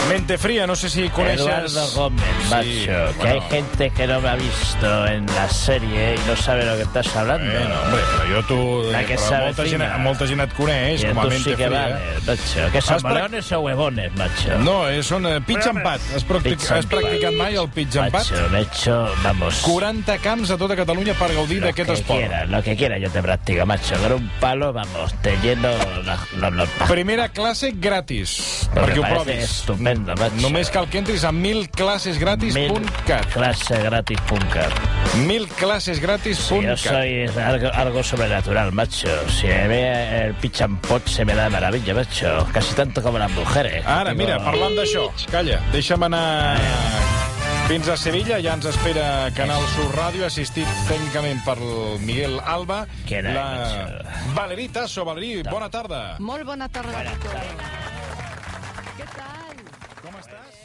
Mente Fría, no sé si coneixes... Eduardo Gómez, macho, que hay gente que no me ha visto en la serie y no sabe lo que estás hablando. Bueno, hombre, però jo tu... La que però molta gent et coneix y com a tú Mente sí que Fría. vale, macho. ¿Qué son, balones o huevones, macho? No, són pitch and pat. Has practicat mai el pitch and pat? Macho, me he hecho, vamos... 40 camps a tota Catalunya per gaudir d'aquest esport. Lo que quiera yo te practico, macho. Con un palo, vamos, te lleno los... Primera classe gratis, Pues perquè me ho parece provis. estupendo, macho. Només cal que entris a 1000classesgratis.cat. 1000classesgratis.cat. 1000classesgratis.cat. Yo soy algo sobrenatural, macho. Si me ve el pitch and pot se me da de maravilla, macho. Casi tanto como las mujeres. Ara, mira, parlant d'això, calla, deixa'm anar fins a Sevilla, ja ens espera Canal Sur Ràdio, assistit tècnicament per Miguel Alba. Que no, Valerí Tasso. Valerí, bona tarda. Molt bona tarda a tothom. Què tal? Com estàs?